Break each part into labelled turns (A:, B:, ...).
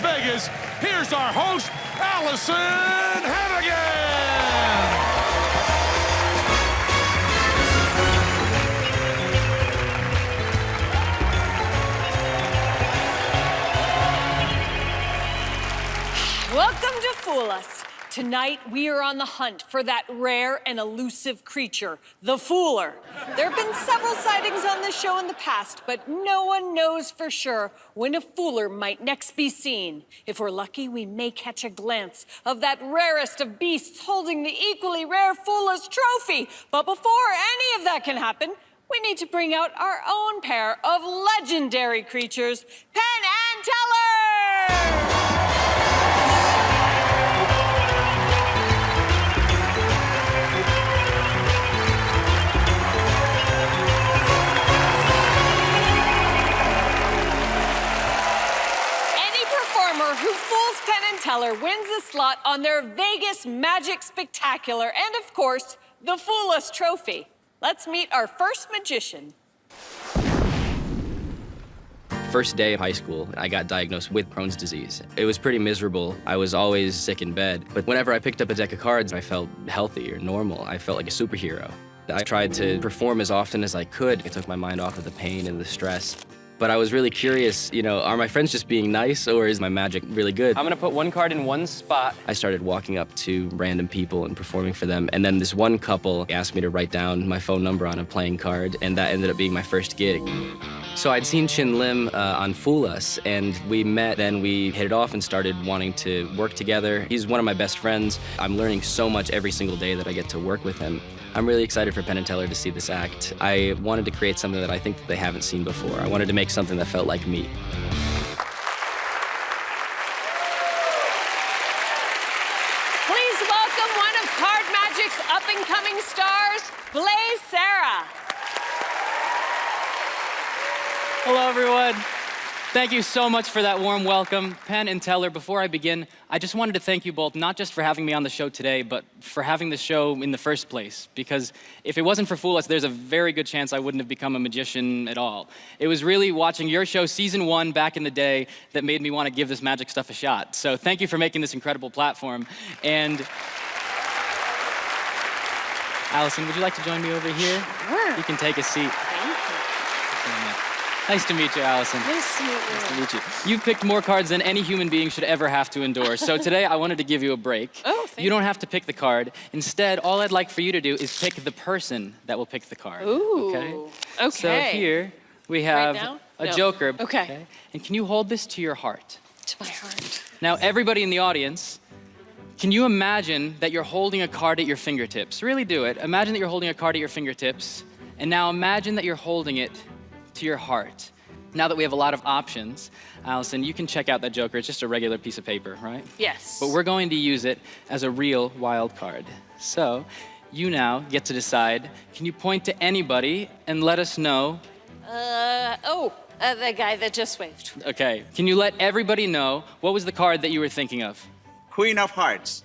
A: Vegas, here's our host, Allison Hannigan!
B: Welcome to Fool Us. Tonight, we are on the hunt for that rare and elusive creature, the Fooler. There have been several sightings on this show in the past, but no one knows for sure when a Fooler might next be seen. If we're lucky, we may catch a glance of that rarest of beasts holding the equally rare Fool Us trophy. But before any of that can happen, we need to bring out our own pair of legendary creatures, Penn and Teller! Who fools Penn and Teller wins a slot on their Vegas Magic Spectacular and, of course, the Fool Us Trophy. Let's meet our first magician.
C: First day of high school, I got diagnosed with Crohn's disease. It was pretty miserable. I was always sick in bed. But whenever I picked up a deck of cards, I felt healthy or normal. I felt like a superhero. I tried to perform as often as I could. It took my mind off of the pain and the stress. But I was really curious, are my friends just being nice or is my magic really good?
D: I'm gonna put one card in one spot.
C: I started walking up to random people and performing for them. And then this one couple asked me to write down my phone number on a playing card, and that ended up being my first gig. So I'd seen Chin Lim on Fool Us, and we met, then we hit it off and started wanting to work together. He's one of my best friends. I'm learning so much every single day that I get to work with him. I'm really excited for Penn and Teller to see this act. I wanted to create something that I think that they haven't seen before. I wanted to make something that felt like me.
B: Please welcome one of Card Magic's up-and-coming stars, Blaze Sarah.
D: Hello, everyone. Thank you so much for that warm welcome. Penn and Teller, before I begin, I just wanted to thank you both, not just for having me on the show today, but for having the show in the first place. Because if it wasn't for Fool Us, there's a very good chance I wouldn't have become a magician at all. It was really watching your show, season 1, back in the day, that made me want to give this magic stuff a shot. So thank you for making this incredible platform. And Allison, would you like to join me over here?
B: Sure.
D: You can take a seat.
B: Thank you.
D: Nice to meet you, Allison.
B: Nice to meet you.
D: Nice to meet you. You've picked more cards than any human being should ever have to endure. So today, I wanted to give you a break.
B: Oh, thank you.
D: You don't have to pick the card. Instead, all I'd like for you to do is pick the person that will pick the card.
B: Ooh. Okay.
D: So here, we have
B: Right now?
D: a
B: No.
D: joker.
B: Okay.
D: And can you hold this to your heart?
B: To my heart.
D: Now, everybody in the audience, can you imagine that you're holding a card at your fingertips? Really do it. Imagine that you're holding a card at your fingertips. And now imagine that you're holding it to your heart. Now that we have a lot of options, Allison, you can check out that joker. It's just a regular piece of paper, right?
B: Yes.
D: But we're going to use it as a real wild card. So you now get to decide, can you point to anybody and let us know?
B: The guy that just waved.
D: Okay, can you let everybody know what was the card that you were thinking of?
E: Queen of Hearts.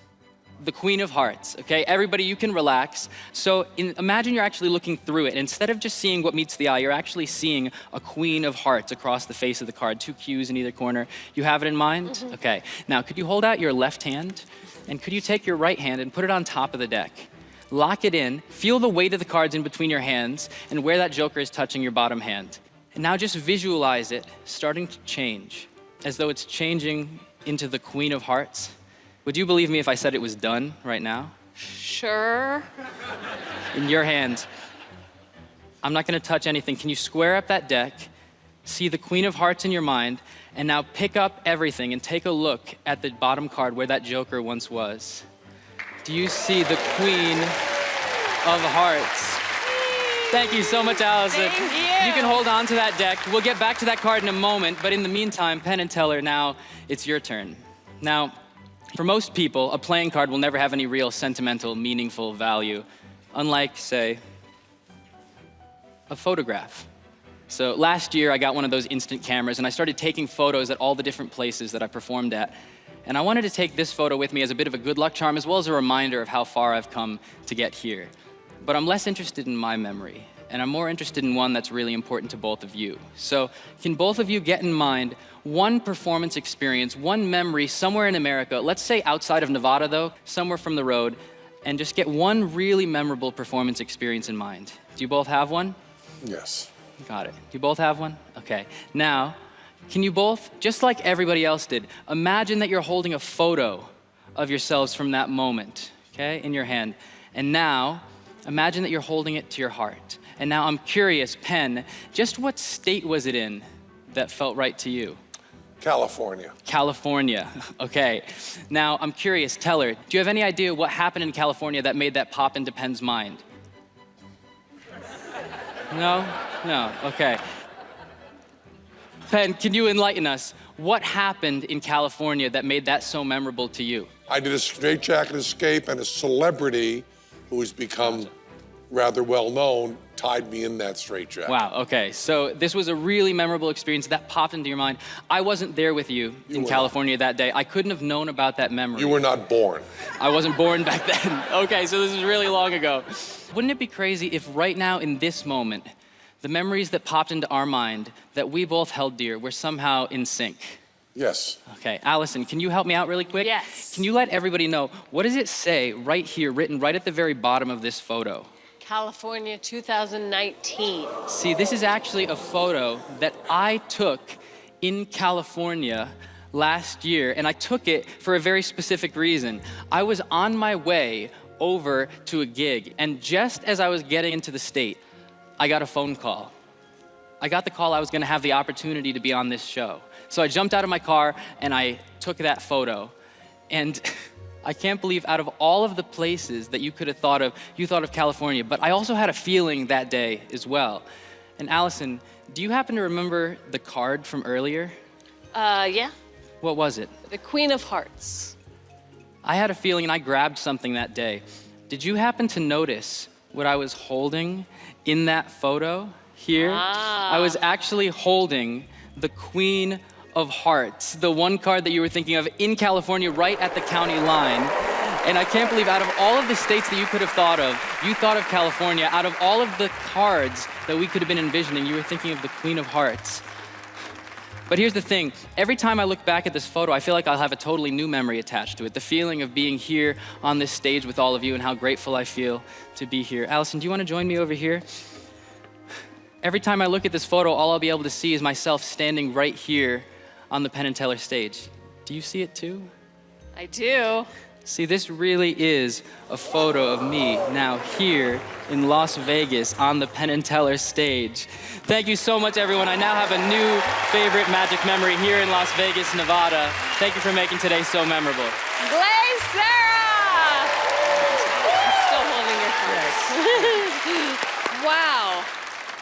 D: The Queen of Hearts, okay? Everybody, you can relax. So imagine you're actually looking through it. Instead of just seeing what meets the eye, you're actually seeing a Queen of Hearts across the face of the card, 2 Qs in either corner. You have it in mind?
B: Mm-hmm.
D: Okay. Now, could you hold out your left hand? And could you take your right hand and put it on top of the deck? Lock it in, feel the weight of the cards in between your hands, and where that joker is touching your bottom hand. And now just visualize it starting to change, as though it's changing into the Queen of Hearts. Would you believe me if I said it was done right now?
B: Sure.
D: In your hands. I'm not gonna touch anything. Can you square up that deck, see the Queen of Hearts in your mind, and now pick up everything and take a look at the bottom card where that joker once was. Do you see the Queen of Hearts? Thank you so much, Allison.
B: Thank you.
D: You can hold on to that deck. We'll get back to that card in a moment, but in the meantime, Penn and Teller, now it's your turn. Now, for most people, a playing card will never have any real sentimental, meaningful value, unlike, say, a photograph. So last year, I got one of those instant cameras, and I started taking photos at all the different places that I performed at. And I wanted to take this photo with me as a bit of a good luck charm, as well as a reminder of how far I've come to get here. But I'm less interested in my memory and I'm more interested in one that's really important to both of you. So can both of you get in mind one performance experience, one memory somewhere in America, let's say outside of Nevada though, somewhere from the road, and just get one really memorable performance experience in mind. Do you both have one?
E: Yes.
D: Got it. Do you both have one? Okay. Now, can you both, just like everybody else did, imagine that you're holding a photo of yourselves from that moment, okay, in your hand. And now, imagine that you're holding it to your heart. And now I'm curious, Penn, just what state was it in that felt right to you?
E: California.
D: California, okay. Now, I'm curious, Teller, do you have any idea what happened in California that made that pop into Penn's mind? No? No, okay. Penn, can you enlighten us? What happened in California that made that so memorable to you?
E: I did a straitjacket escape, and a celebrity who has become rather well known tied me in that straitjacket.
D: Wow, okay. So this was a really memorable experience that popped into your mind. I wasn't there with you in California that day. I couldn't have known about that memory.
E: You were not born.
D: I wasn't born back then. Okay, so this is really long ago. Wouldn't it be crazy if right now in this moment, the memories that popped into our mind that we both held dear were somehow in sync?
E: Yes.
D: Okay, Allison, can you help me out really quick?
B: Yes.
D: Can you let everybody know, what does it say right here, written right at the very bottom of this photo?
B: California 2019.
D: See, this is actually a photo that I took in California last year, and I took it for a very specific reason. I was on my way over to a gig, and just as I was getting into the state, I got a phone call. I got the call I was gonna have the opportunity to be on this show. So I jumped out of my car and I took that photo. And I can't believe out of all of the places that you could have thought of, you thought of California, but I also had a feeling that day as well. And Allison, do you happen to remember the card from earlier?
B: Yeah.
D: What was it?
B: The Queen of Hearts.
D: I had a feeling and I grabbed something that day. Did you happen to notice what I was holding in that photo here? I was actually holding the Queen of Hearts, the one card that you were thinking of in California, right at the county line. And I can't believe out of all of the states that you could have thought of, you thought of California. Out of all of the cards that we could have been envisioning, you were thinking of the Queen of Hearts. But here's the thing, every time I look back at this photo, I feel like I'll have a totally new memory attached to it. The feeling of being here on this stage with all of you and how grateful I feel to be here. Allison, do you want to join me over here? Every time I look at this photo, all I'll be able to see is myself standing right here on the Penn and Teller stage. Do you see it too?
B: I do.
D: See, this really is a photo of me now here in Las Vegas on the Penn and Teller stage. Thank you so much, everyone. I now have a new favorite magic memory here in Las Vegas, Nevada. Thank you for making today so memorable.
B: Blaze Sarah! I'm still holding your cards. Wow.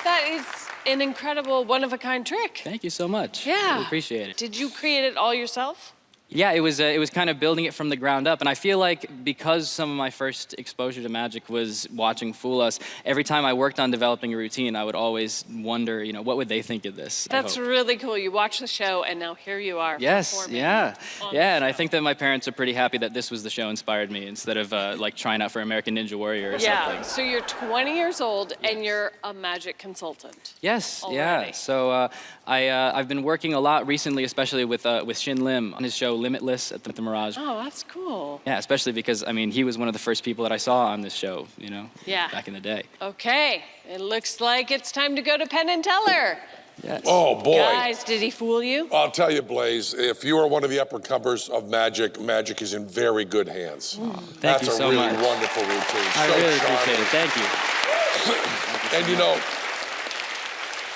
B: That is an incredible, one-of-a-kind trick.
D: Thank you so much.
B: Yeah.
D: Really appreciate it.
B: Did you create it all yourself?
D: Yeah, it was kind of building it from the ground up. And I feel like because some of my first exposure to magic was watching Fool Us, every time I worked on developing a routine, I would always wonder, you know, what would they think of this?
B: That's really cool. You watch the show, and now here you are.
D: Yes,
B: performing
D: yeah.
B: on
D: Yeah,
B: the
D: and I
B: show.
D: think that my parents are pretty happy that this was the show inspired me instead of like trying out for American Ninja Warrior or
B: Yeah,
D: something.
B: so you're 20 years old, and you're a magic consultant.
D: Yes, yeah.
B: Already.
D: So I've been working a lot recently, especially with Shin Lim on his show Limitless at the Mirage.
B: Oh, that's cool.
D: Yeah, especially because, I mean, he was one of the first people that I saw on this show, you know,
B: Yeah.
D: back in the day.
B: Okay, it looks like it's time to go to Penn and Teller.
D: Yes.
E: Oh, boy.
B: Guys, did he fool you?
E: I'll tell you, Blaze, if you are one of the uppercomers of magic, magic is in very good hands.
D: Thank you so much.
E: That's a really wonderful routine.
D: I
E: So
D: really
E: charming.
D: appreciate it. Thank you.
E: And you know,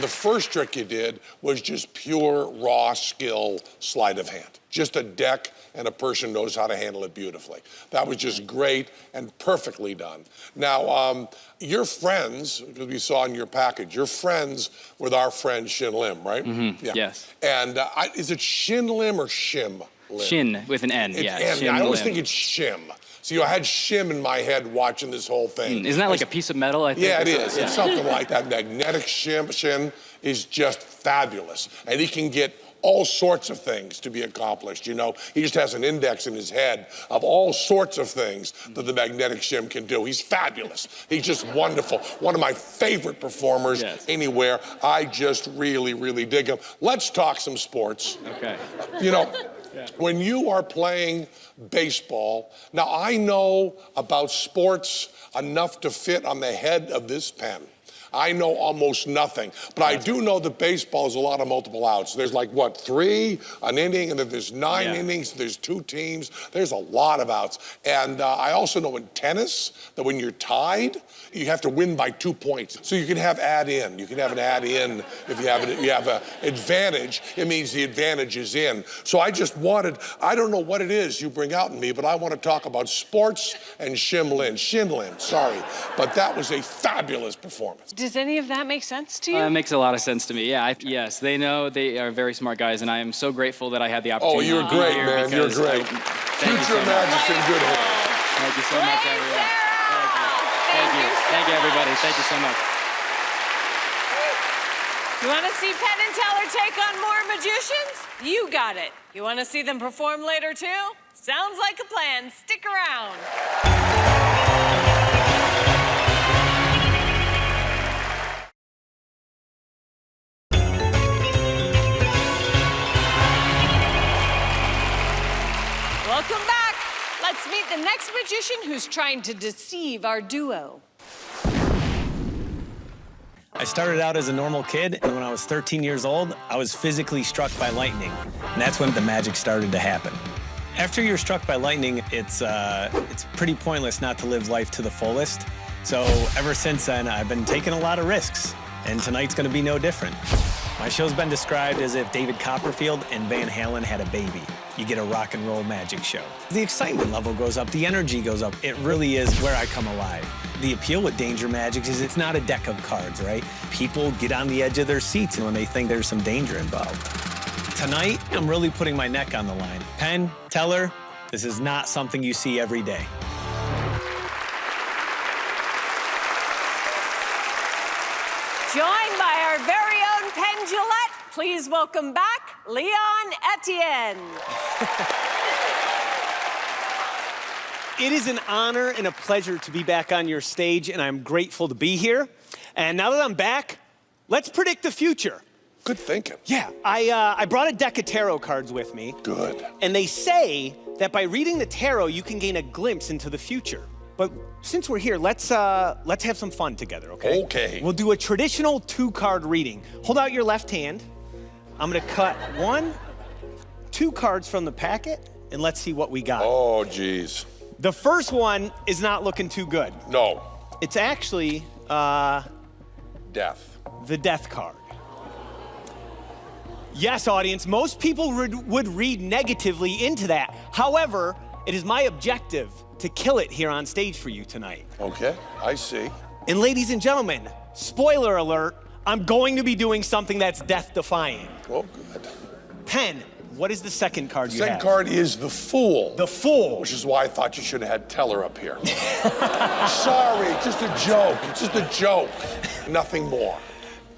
E: the first trick you did was just pure raw skill, sleight of hand. Just a deck and a person knows how to handle it beautifully. That was just great and perfectly done. Now, you're friends, because we saw in your package, you're friends with our friend Shin Lim, right?
D: Mm-hmm.
E: Yeah.
D: Yes.
E: And is it Shin Lim or Shim Lim?
D: Shin with an N,
E: It's
D: yeah.
E: N.
D: Shin
E: I always
D: Lim.
E: think it's Shim. See, I had Shim in my head watching this whole thing.
D: Isn't that like a piece of metal, I think?
E: Yeah, it
D: or
E: is. It's something like that. Magnetic Shin is just fabulous. And he can get all sorts of things to be accomplished, you know? He just has an index in his head of all sorts of things that the magnetic shim can do. He's fabulous. He's just wonderful. One of my favorite performers anywhere. I just really, really dig him. Let's talk some sports.
D: Okay.
E: You know, when you are playing baseball, now I know about sports enough to fit on the head of this pen. I know almost nothing, but I do know that baseball is a lot of multiple outs. There's like, what, 3 an inning, and then there's 9 innings, there's 2 teams. There's a lot of outs. And I also know in tennis that when you're tied, you have to win by 2 points. So you can have add-in. You can have an add-in if you have an advantage. It means the advantage is in. So I just wanted, I don't know what it is you bring out in me, but I want to talk about sports and Shin Lim, sorry. But that was a fabulous performance.
B: Does any of that make sense to you?
D: It makes a lot of sense to me. Yeah, yes, they know they are very smart guys, and I am so grateful that I had the opportunity.
E: Oh, you're
D: to be
E: great,
D: here
E: man. You're great. Future Magic's in good hands.
D: Thank you so much, everyone. Thank you, everybody. Thank you so much.
B: You want to see Penn and Teller take on more magicians? You got it. You want to see them perform later, too? Sounds like a plan. Stick around. Welcome back. Let's meet the next magician who's trying to deceive our duo.
F: I started out as a normal kid, and when I was 13 years old, I was physically struck by lightning, and that's when the magic started to happen. After you're struck by lightning, it's pretty pointless not to live life to the fullest. So ever since then, I've been taking a lot of risks, and tonight's gonna be no different. My show's been described as if David Copperfield and Van Halen had a baby. You get a rock and roll magic show. The excitement level goes up, the energy goes up. It really is where I come alive. The appeal with Danger Magic is it's not a deck of cards, right? People get on the edge of their seats when they think there's some danger involved. Tonight, I'm really putting my neck on the line. Penn, Teller, this is not something you see every day.
B: Joined by our very own Penn Gillette, please welcome back Leon Etienne.
F: It is an honor and a pleasure to be back on your stage, and I'm grateful to be here. And now that I'm back, let's predict the future.
E: Good thinking.
F: Yeah, I brought a deck of tarot cards with me.
E: Good.
F: And they say that by reading the tarot, you can gain a glimpse into the future. But since we're here, let's have some fun together, okay?
E: Okay.
F: We'll do a traditional 2-card reading. Hold out your left hand. I'm gonna cut 1, 2 cards from the packet, and let's see what we got.
E: Oh, geez.
F: The first one is not looking too good.
E: No.
F: It's actually
E: Death.
F: the death card. Yes, audience, most people would read negatively into that. However, it is my objective to kill it here on stage for you tonight.
E: Okay, I see.
F: And ladies and gentlemen, spoiler alert, I'm going to be doing something that's death-defying.
E: Oh, good.
F: Penn, what is the second card you have?
E: Second card is the Fool.
F: The Fool.
E: Which is why I thought you should have had Teller up here. Sorry, just a joke. It's just a joke. Nothing more.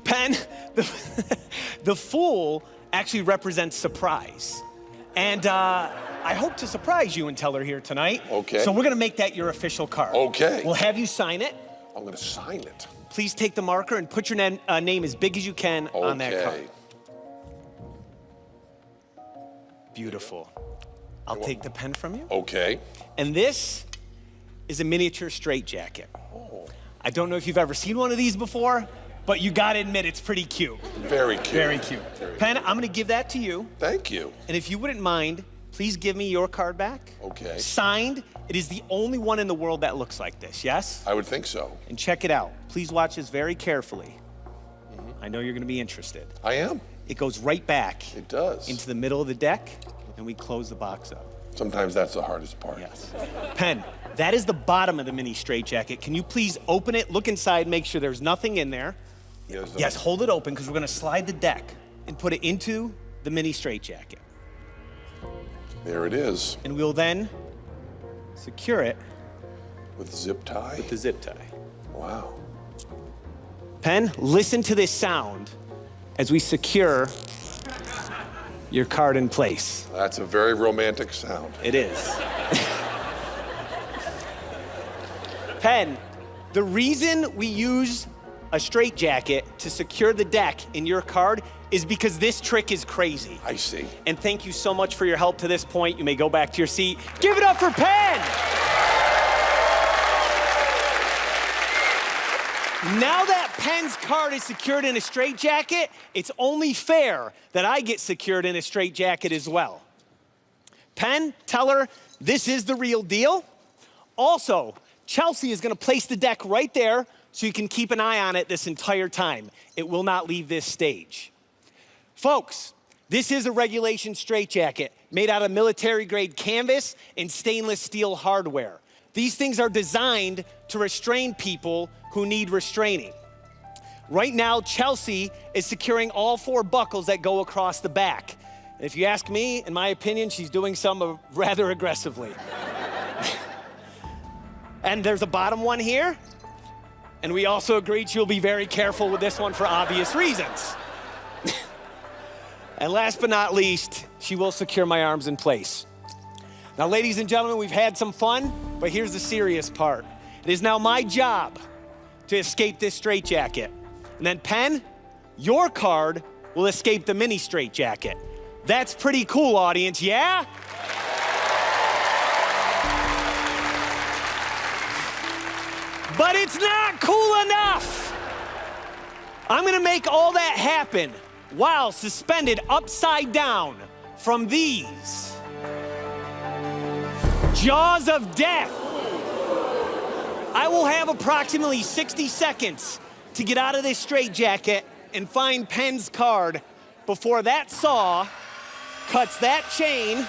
F: Penn, the Fool actually represents surprise. And I hope to surprise you and Teller here tonight.
E: Okay.
F: So we're gonna make that your official card.
E: Okay.
F: We'll have you sign it.
E: I'm gonna sign it.
F: Please take the marker and put your name as big as you can on that card. Beautiful. I'll take the pen from you.
E: Okay.
F: And this is a miniature straitjacket.
E: Oh.
F: I don't know if you've ever seen one of these before, but you gotta admit it's pretty cute.
E: Very cute.
F: Very cute. Penn, I'm gonna give that to you.
E: Thank you.
F: And if you wouldn't mind, please give me your card back.
E: Okay.
F: Signed. It is the only one in the world that looks like this, yes?
E: I would think so.
F: And check it out. Please watch this very carefully. I know you're gonna be interested.
E: I am.
F: It goes right back.
E: It does.
F: Into the middle of the deck, and we close the box up.
E: Sometimes that's the hardest part.
F: Yes. Penn, that is the bottom of the mini straitjacket. Can you please open it, look inside, make sure there's nothing in there? Yes, hold it open, because we're gonna slide the deck and put it into the mini straitjacket.
E: There it is.
F: And we'll then secure it
E: with zip tie.
F: With the zip tie.
E: Wow.
F: Penn, listen to this sound as we secure your card in place.
E: That's a very romantic sound.
F: It is. Penn, the reason we use a straitjacket to secure the deck in your card is because this trick is crazy.
E: I see.
F: And thank you so much for your help to this point. You may go back to your seat. Give it up for Penn! Now that Penn's card is secured in a straitjacket, it's only fair that I get secured in a straitjacket as well. Penn, Teller, this is the real deal. Also, Chelsea is gonna place the deck right there so you can keep an eye on it this entire time. It will not leave this stage. Folks, this is a regulation straitjacket made out of military-grade canvas and stainless steel hardware. These things are designed to restrain people who need restraining. Right now, Chelsea is securing all 4 buckles that go across the back. And if you ask me, in my opinion, she's doing some rather aggressively. And there's a bottom one here. And we also agreed she'll be very careful with this one for obvious reasons. And last but not least, she will secure my arms in place. Now, ladies and gentlemen, we've had some fun, but here's the serious part. It is now my job to escape this straitjacket. And then, Penn, your card will escape the mini straitjacket. That's pretty cool, audience, yeah? But it's not cool enough. I'm gonna make all that happen while suspended upside down from these jaws of death. I will have approximately 60 seconds to get out of this straitjacket and find Penn's card before that saw cuts that chain,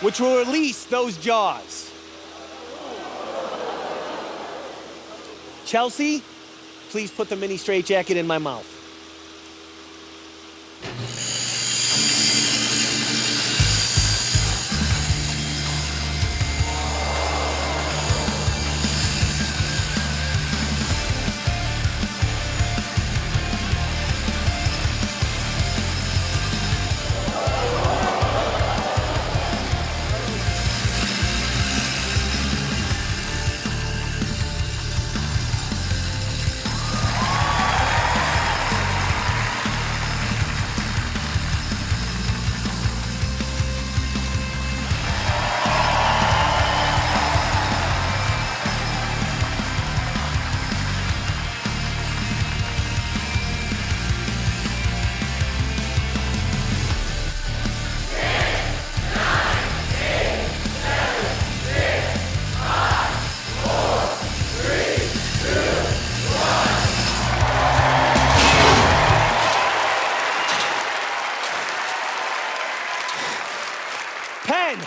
F: which will release those jaws. Chelsea, please put the mini straitjacket in my mouth. Penn,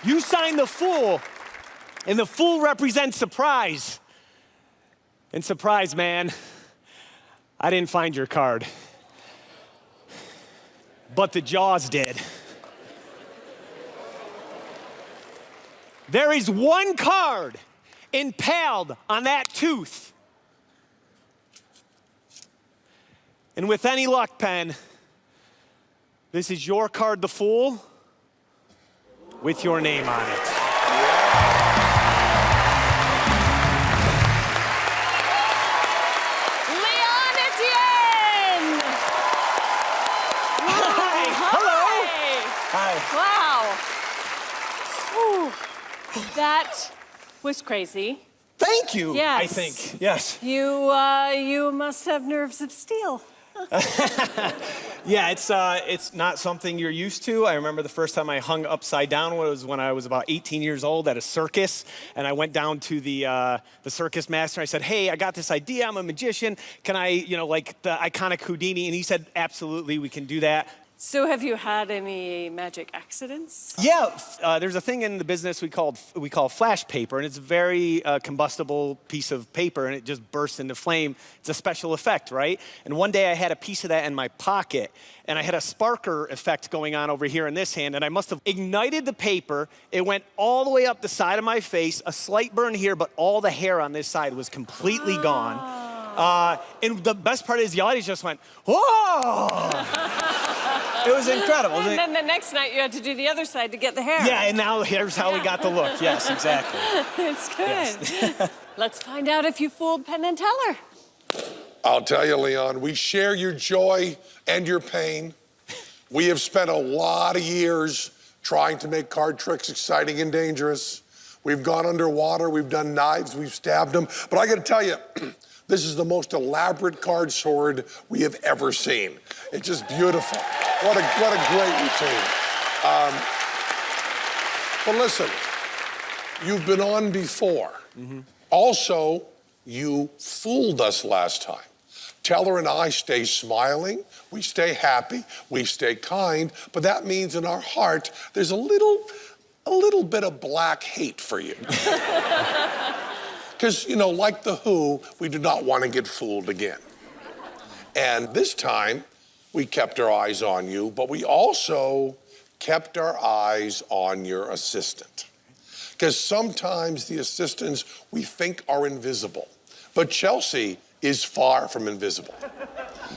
F: you signed the Fool, and the Fool represents surprise. And surprise, man, I didn't find your card, but the jaws did. There is one card impaled on that tooth. And with any luck, Penn, this is your card, the Fool, with your name on it.
B: Wow. Whew. That was crazy.
F: Thank you,
B: Yes.
F: I think, yes.
B: You must have nerves of steel.
F: Yeah, it's not something you're used to. I remember the first time I hung upside down was when I was about 18 years old at a circus, and I went down to the circus master. I said, "Hey, I got this idea. I'm a magician. Can I, like the iconic Houdini?" And he said, "Absolutely, we can do that."
B: So have you had any magic accidents?
F: Yeah, there's a thing in the business we call flash paper, and it's a very combustible piece of paper, and it just bursts into flame. It's a special effect, right? And one day I had a piece of that in my pocket, and I had a sparker effect going on over here in this hand, and I must have ignited the paper. It went all the way up the side of my face, a slight burn here, but all the hair on this side was completely gone. And the best part is the audience just went, "Whoa!" It was incredible.
B: And then the next night you had to do the other side to get the hair.
F: Yeah, and now here's how we got the look. Yes, exactly.
B: It's good. Yes. Let's find out if you fooled Penn and Teller.
E: I'll tell you, Leon, we share your joy and your pain. We have spent a lot of years trying to make card tricks exciting and dangerous. We've gone underwater, we've done knives, we've stabbed them. But I gotta tell you, this is the most elaborate card sword we have ever seen. It's just beautiful. What a great routine. But listen, you've been on before. Also, you fooled us last time. Teller and I stay smiling, we stay happy, we stay kind, but that means in our heart, there's a little bit of black hate for you. Because, you know, like the Who, we do not want to get fooled again. And this time, we kept our eyes on you, but we also kept our eyes on your assistant. Because sometimes the assistants we think are invisible, but Chelsea is far from invisible.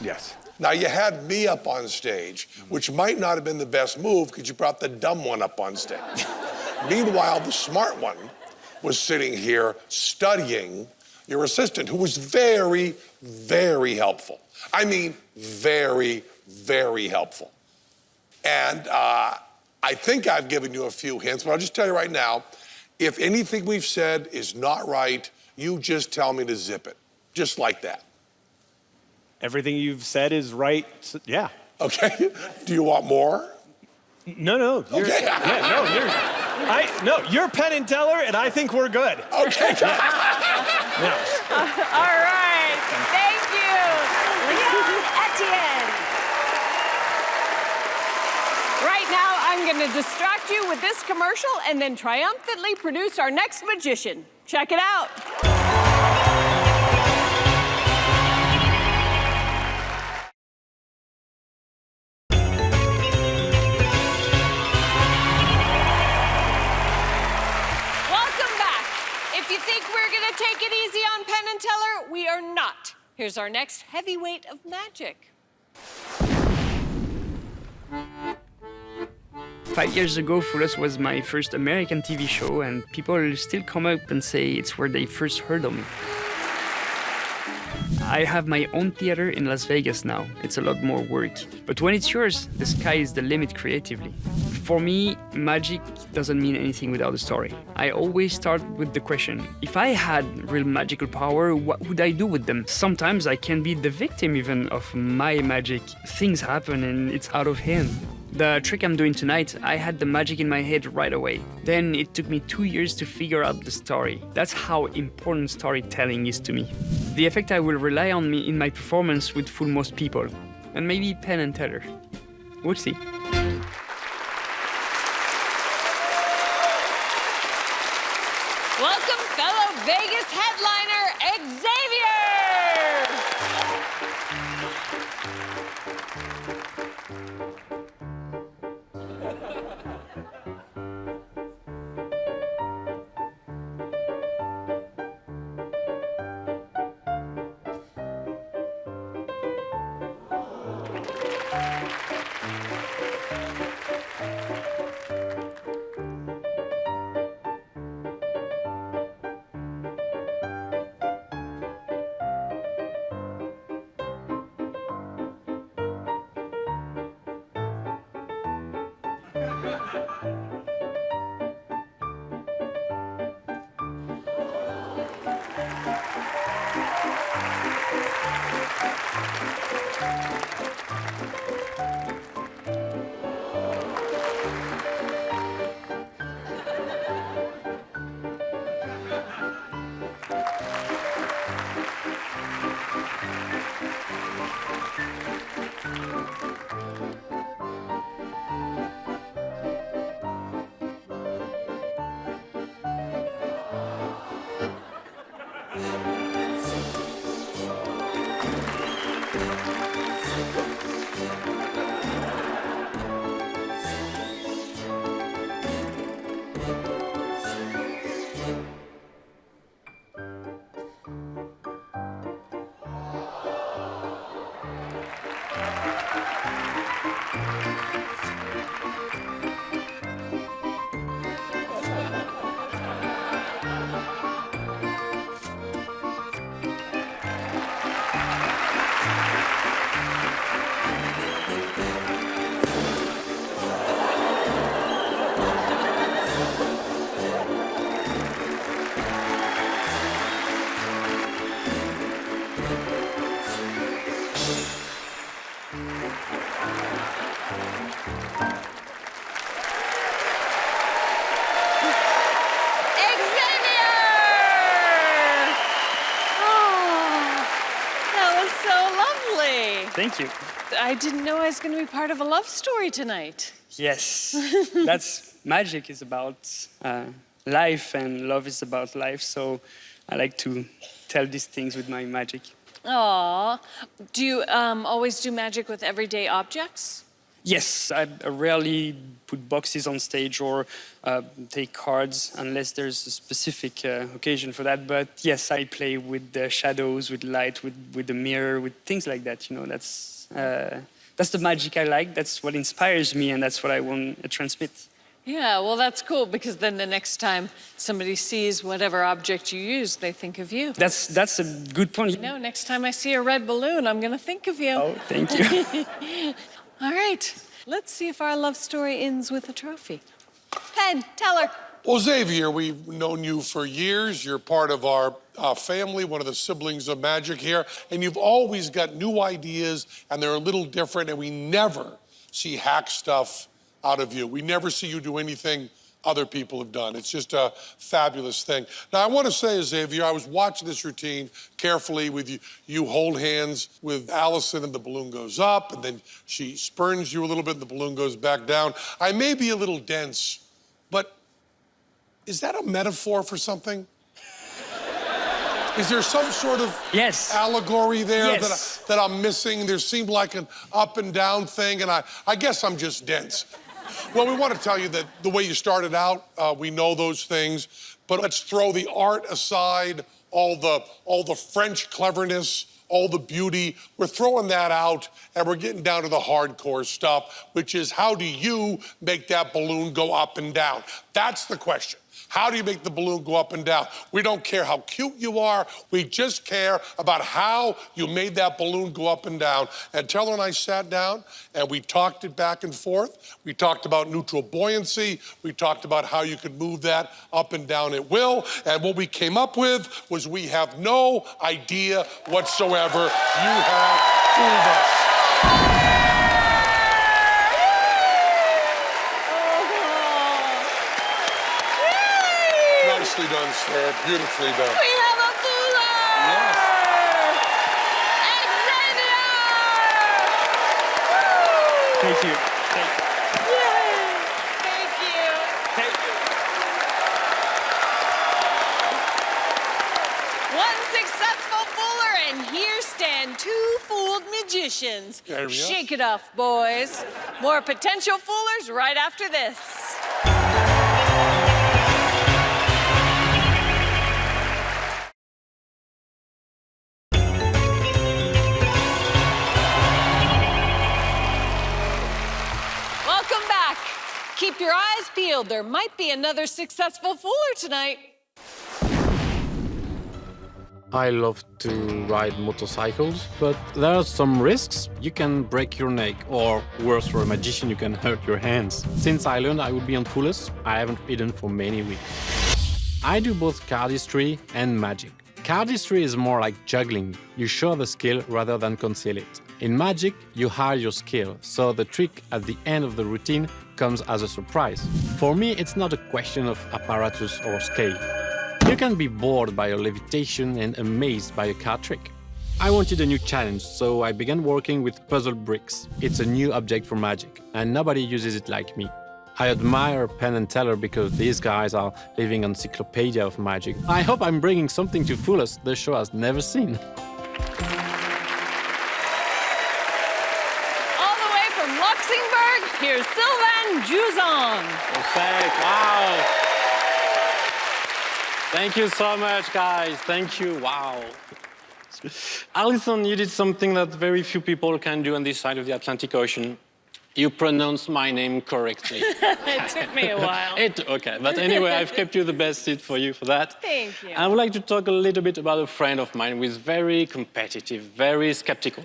F: Yes.
E: Now, you had me up on stage, which might not have been the best move because you brought the dumb one up on stage. Meanwhile, the smart one was sitting here studying your assistant, who was very, very helpful. I mean, very, very helpful. And I think I've given you a few hints, but I'll just tell you right now, if anything we've said is not right, you just tell me to zip it. Just like that.
F: Everything you've said is right. Yeah.
E: Okay. Do you want more?
F: No.
E: Okay.
F: You're Penn and Teller, and I think we're good.
E: Okay.
F: Yeah.
B: All right. Thank you, Leon Etienne. Right now, I'm going to distract you with this commercial and then triumphantly produce our next magician. Check it out. Take it easy on Penn and Teller. We are not. Here's our next heavyweight of magic.
G: 5 years ago, Full Us was my first American TV show, and people still come up and say it's where they first heard of me. I have my own theater in Las Vegas now. It's a lot more work. But when it's yours, the sky is the limit creatively. For me, magic doesn't mean anything without a story. I always start with the question, if I had real magical power, what would I do with them? Sometimes I can be the victim even of my magic. Things happen and it's out of hand. The trick I'm doing tonight, I had the magic in my head right away. Then it took me 2 years to figure out the story. That's how important storytelling is to me. The effect I will rely on me in my performance would fool most people. And maybe Penn and Teller. We'll see.
B: Welcome, fellow Vegas headliner, Xavier!
G: Thank you.
B: I didn't know I was going to be part of a love story tonight.
G: Yes, that's magic is about life, and love is about life. So I like to tell these things with my magic.
B: Aw. Do you always do magic with everyday objects?
G: Yes, I rarely put boxes on stage or take cards unless there's a specific occasion for that. But yes, I play with the shadows, with light, with the mirror, with things like that. You know, that's the magic I like. That's what inspires me, and that's what I want to transmit.
B: Yeah, well, that's cool, because then the next time somebody sees whatever object you use, they think of you.
G: That's a good point.
B: No, next time I see a red balloon, I'm going to think of you.
G: Oh, thank you.
B: All right, let's see if our love story ends with a trophy. Penn, Teller.
E: Well, Xavier, we've known you for years. You're part of our family, one of the siblings of magic here. And you've always got new ideas, and they're a little different, and we never see hack stuff out of you. We never see you do anything other people have done. It's just a fabulous thing. Now, I want to say, Xavier, I was watching this routine carefully with you. You hold hands with Allison and the balloon goes up, and then she spurns you a little bit and the balloon goes back down. I may be a little dense, but is that a metaphor for something? Is there some sort of allegory there that I'm missing? There seemed like an up and down thing, and I guess I'm just dense. Well, we want to tell you that the way you started out, we know those things, but let's throw the art aside, all the French cleverness, all the beauty. We're throwing that out, and we're getting down to the hardcore stuff, which is, how do you make that balloon go up and down? That's the question. How do you make the balloon go up and down? We don't care how cute you are. We just care about how you made that balloon go up and down. And Teller and I sat down and we talked it back and forth. We talked about neutral buoyancy. We talked about how you could move that up and down at will. And what we came up with was, we have no idea whatsoever. You have fooled us. Nicely done, sir. Beautifully done.
B: We have a fooler!
E: Yes.
B: Xavier!
G: Thank you.
B: Yay! Thank you.
G: Thank you.
B: One successful fooler, and here stand two fooled magicians.
E: There we go.
B: Shake it off, boys. More potential foolers right after this. Welcome back. Keep your eyes peeled. There might be another successful fooler tonight.
H: I love to ride motorcycles, but there are some risks. You can break your neck, or worse, for a magician, you can hurt your hands. Since I learned I would be on Fullest, I haven't eaten for many weeks. I do both cardistry and magic. Cardistry is more like juggling. You show the skill rather than conceal it. In magic, you hide your skill, so the trick at the end of the routine comes as a surprise. For me, it's not a question of apparatus or scale. You can be bored by a levitation and amazed by a card trick. I wanted a new challenge, so I began working with puzzle bricks. It's a new object for magic, and nobody uses it like me. I admire Penn and Teller because these guys are living encyclopedia of magic. I hope I'm bringing something to Fullest the show has never seen.
B: All the way from Luxembourg, here's Sylvain Juzon.
H: Perfect, wow. Thank you so much, guys. Thank you, wow. Alison, you did something that very few people can do on this side of the Atlantic Ocean. You pronounced my name correctly.
B: It took me a while.
H: Okay, but anyway, I've kept you the best seat for you for that.
B: Thank you.
H: I would like to talk a little bit about a friend of mine who is very competitive, very skeptical.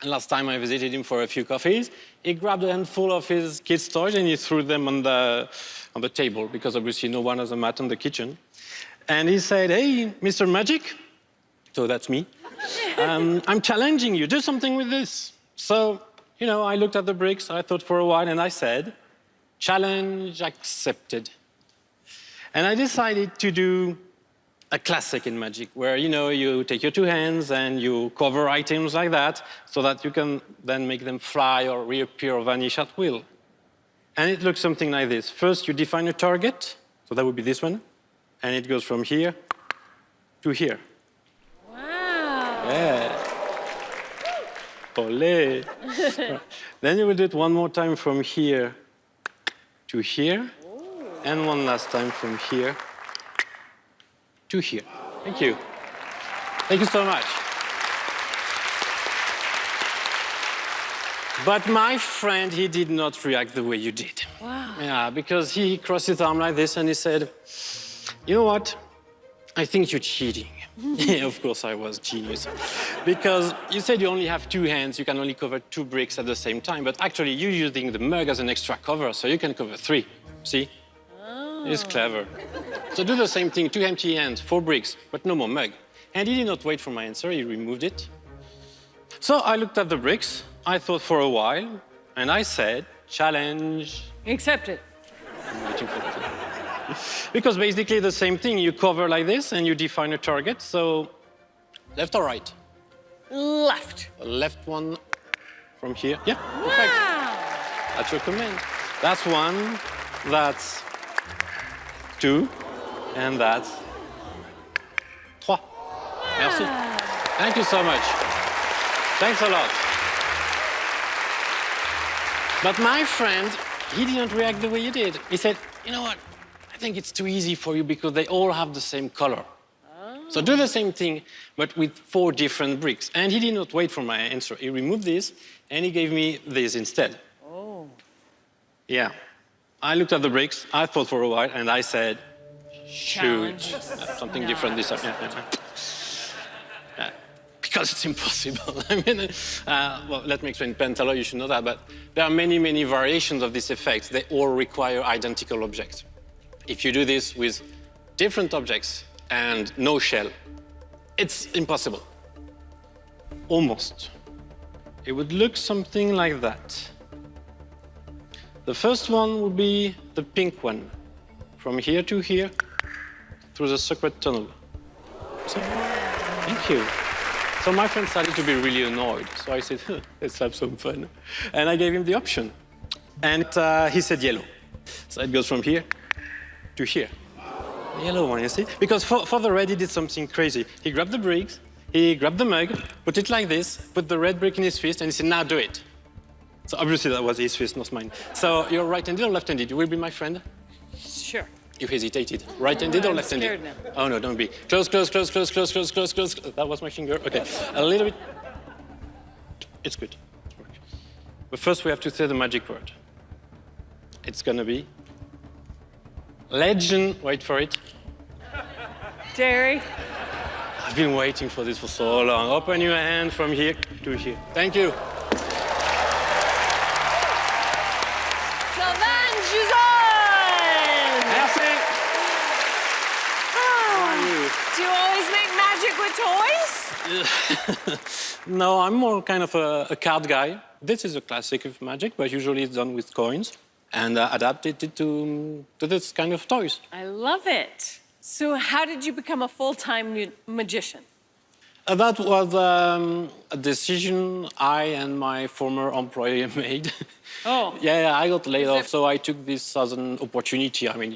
H: And last time I visited him for a few coffees, he grabbed a handful of his kids' toys and he threw them on the table, because obviously no one has a mat in the kitchen. And he said, "Hey, Mr. Magic," so that's me, "I'm challenging you, do something with this." So, you know, I looked at the bricks, I thought for a while, and I said, "Challenge accepted." And I decided to do a classic in magic, where, you know, you take your two hands and you cover items like that so that you can then make them fly or reappear or vanish at will. And it looks something like this. First, you define a target, so that would be this one, and it goes from here to here.
B: Wow.
H: Yeah. Olé. Then you will do it one more time from here to here, and one last time from here to here. Thank you. Thank you so much. But my friend, he did not react the way you did.
B: Wow.
H: Yeah, because he crossed his arm like this and he said, you know what? I think you're cheating. Yeah, of course I was genius. Because you said you only have two hands, you can only cover 2 bricks at the same time, but actually you're using the mug as an extra cover, so you can cover 3. See? Oh. It's clever. So do the same thing, 2 empty hands, 4 bricks, but no more mug. And he did not wait for my answer, he removed it. So I looked at the bricks, I thought for a while, and I said, challenge.
B: Accepted.
H: I'm waiting for it. Because basically the same thing, you cover like this and you define a target, so left or right?
B: Left.
H: Left one from here. Yeah, perfect.
B: Wow.
H: That's your command. That's 1, that's 2, and that's 3. Merci. Thank you so much. Thanks a lot. But my friend, he didn't react the way you did. He said, you know what? I think it's too easy for you because they all have the same color. Oh. So do the same thing, but with 4 different bricks. And he did not wait for my answer. He removed this, and he gave me this instead.
B: Oh.
H: Yeah. I looked at the bricks, I thought for a while, and I said,
B: Challenge.
H: shoot. Something different this time. Yeah. Because it's impossible. I mean, well, let me explain. Penn Teller, you should know that, but there are many, many variations of this effect. They all require identical objects. If you do this with different objects and no shell, it's impossible. Almost. It would look something like that. The first one would be the pink one, from here to here, through the secret tunnel. So, thank you. So my friend started to be really annoyed. So I said, let's have some fun. And I gave him the option. And he said yellow. So it goes from here to here. The yellow one, you see? Because for the red, he did something crazy. He grabbed the bricks, he grabbed the mug, put it like this, put the red brick in his fist, and he said, now do it. So obviously that was his fist, not mine. So you're right-handed or left-handed? You will be my friend?
B: Sure.
H: You hesitated. Right-handed or left-handed?
B: I'm scared now.
H: Oh, no, don't be. Close, close, close, close, close, close, close, close. That was my finger. Okay, a little bit. It's good. But first we have to say the magic word. It's gonna be legend. Wait for it.
B: Jerry.
H: I've been waiting for this for so long. Open your hand from here to here. Thank you. Merci.
B: Do you always make magic with toys?
H: No, I'm more kind of a card guy. This is a classic of magic, but usually it's done with coins and adapted to this kind of toys.
B: I love it. So how did you become a full-time magician?
H: That was a decision I and my former employer made.
B: Oh.
H: Yeah, I got laid off, so I took this as an opportunity. I mean,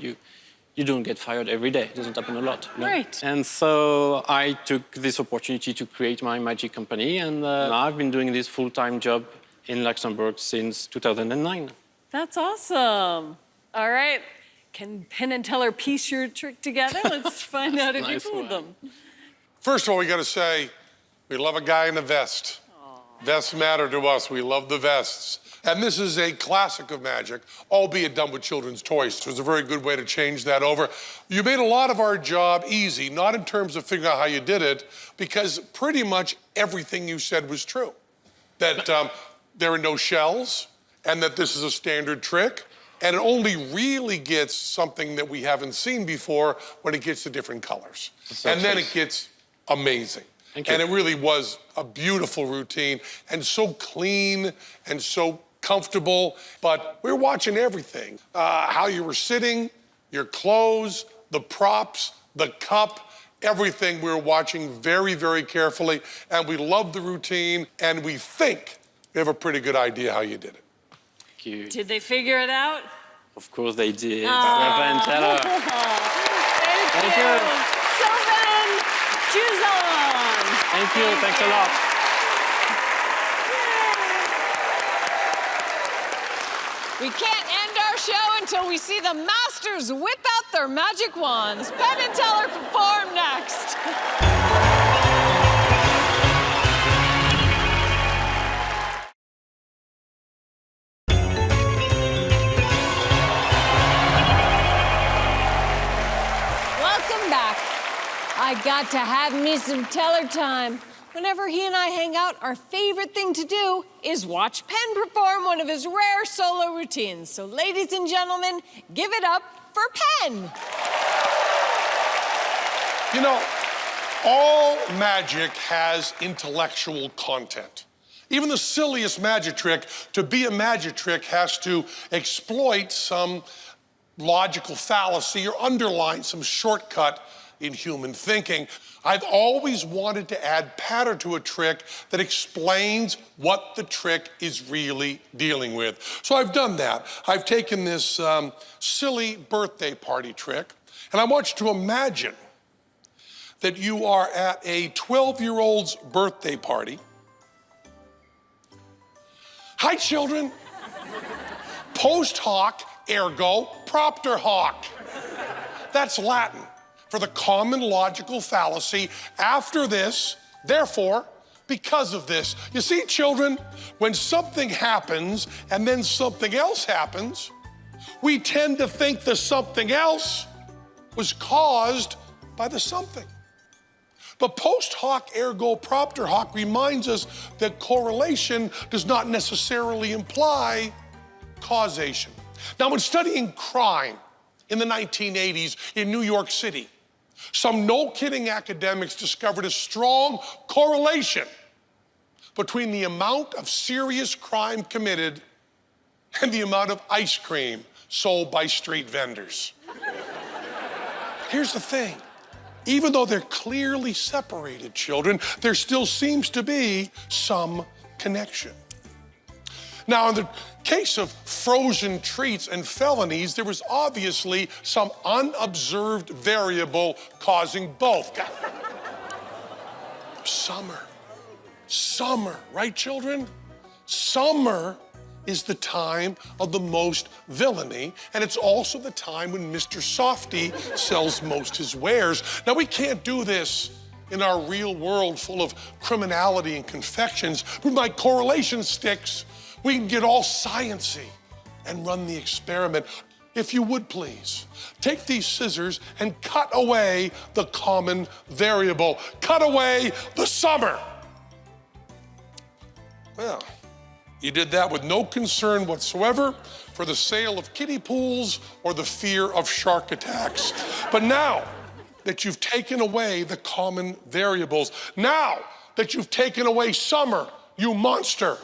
H: you don't get fired every day. It doesn't happen a lot. No?
B: Right.
H: And so I took this opportunity to create my magic company, and I've been doing this full-time job in Luxembourg since 2009.
B: That's awesome. All right. Can Penn and Teller piece your trick together? Let's find out if you fooled them.
E: First of all, we got to say, we love a guy in a vest. Aww. Vests matter to us. We love the vests. And this is a classic of magic, albeit done with children's toys. So it's a very good way to change that over. You made a lot of our job easy, not in terms of figuring out how you did it, because pretty much everything you said was true. That there are no shells, and that this is a standard trick. And it only really gets something that we haven't seen before when it gets to different colors. And then it gets amazing.
H: Thank you.
E: And it really was a beautiful routine and so clean and so comfortable. But we were watching everything. How you were sitting, your clothes, the props, the cup, everything we're watching very, very carefully, and we love the routine, and we think we have a pretty good idea how you did it.
H: Thank you.
B: Did they figure it out?
H: Of course they did.
B: Aw.
H: Penn Teller.
B: Thank you. Sylvan, choose on.
H: Thank you. Thanks a lot.
B: We can't end our show until we see the masters whip out their magic wands. Penn and Teller perform next. Welcome back. I got to have me some Teller time. Whenever he and I hang out, our favorite thing to do is watch Penn perform one of his rare solo routines. So ladies and gentlemen, give it up for Penn.
E: You know, all magic has intellectual content. Even the silliest magic trick, to be a magic trick, has to exploit some logical fallacy or underline some shortcut in human thinking. I've always wanted to add pattern to a trick that explains what the trick is really dealing with. So I've done that. I've taken this silly birthday party trick, and I want you to imagine that you are at a 12-year-old's birthday party. Hi, children. Post hoc, ergo propter hoc. That's Latin for the common logical fallacy. After this, therefore, because of this. You see, children, when something happens and then something else happens, we tend to think the something else was caused by the something. But post hoc ergo propter hoc reminds us that correlation does not necessarily imply causation. Now, when studying crime in the 1980s in New York City, some no-kidding academics discovered a strong correlation between the amount of serious crime committed and the amount of ice cream sold by street vendors. Here's the thing. Even though they're clearly separated, children, there still seems to be some connection. Now, in the case of frozen treats and felonies, there was obviously some unobserved variable causing both. Summer. Summer, right, children? Summer is the time of the most villainy, and it's also the time when Mr. Softy sells most his wares. Now, we can't do this in our real world full of criminality and confections. With my correlation sticks, we can get all science-y and run the experiment. If you would please, take these scissors and cut away the common variable. Cut away the summer. Well, you did that with no concern whatsoever for the sale of kiddie pools or the fear of shark attacks. But now that you've taken away the common variables, now that you've taken away summer, you monster,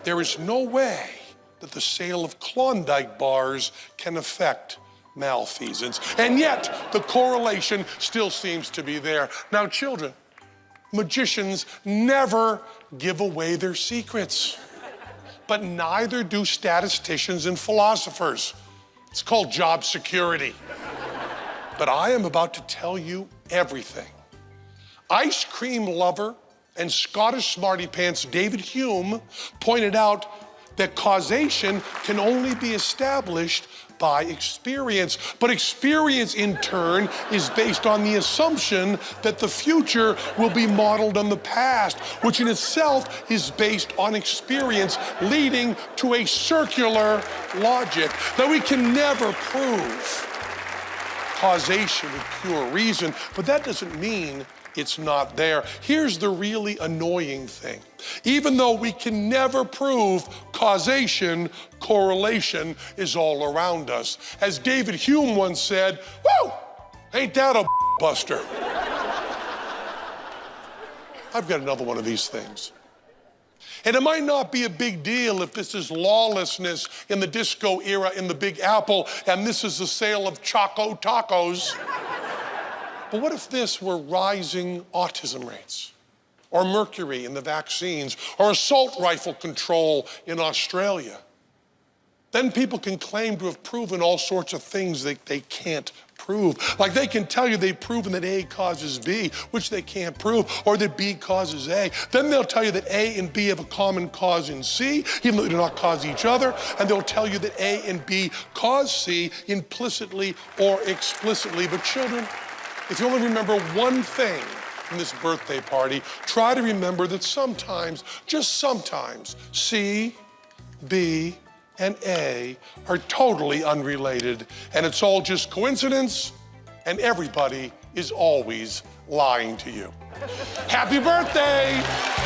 E: there is no way that the sale of Klondike bars can affect malfeasance. And yet, the correlation still seems to be there. Now, children, magicians never give away their secrets, but neither do statisticians and philosophers. It's called job security. But I am about to tell you everything. Ice cream lover and Scottish smarty pants David Hume pointed out that causation can only be established by experience. But experience, in turn, is based on the assumption that the future will be modeled on the past, which in itself is based on experience, leading to a circular logic. Now, we can never prove causation with pure reason, but that doesn't mean it's not there. Here's the really annoying thing. Even though we can never prove causation, correlation is all around us. As David Hume once said, "Woo, ain't that a buster?" I've got another one of these things. And it might not be a big deal if this is lawlessness in the disco era in the Big Apple and this is the sale of Choco Tacos. But what if this were rising autism rates? Or mercury in the vaccines? Or assault rifle control in Australia? Then people can claim to have proven all sorts of things that they can't prove. Like they can tell you they've proven that A causes B, which they can't prove, or that B causes A. Then they'll tell you that A and B have a common cause in C, even though they do not cause each other. And they'll tell you that A and B cause C implicitly or explicitly. But children, if you only remember one thing from this birthday party, try to remember that sometimes, just sometimes, C, B, and A are totally unrelated, and it's all just coincidence, and everybody is always lying to you. Happy birthday!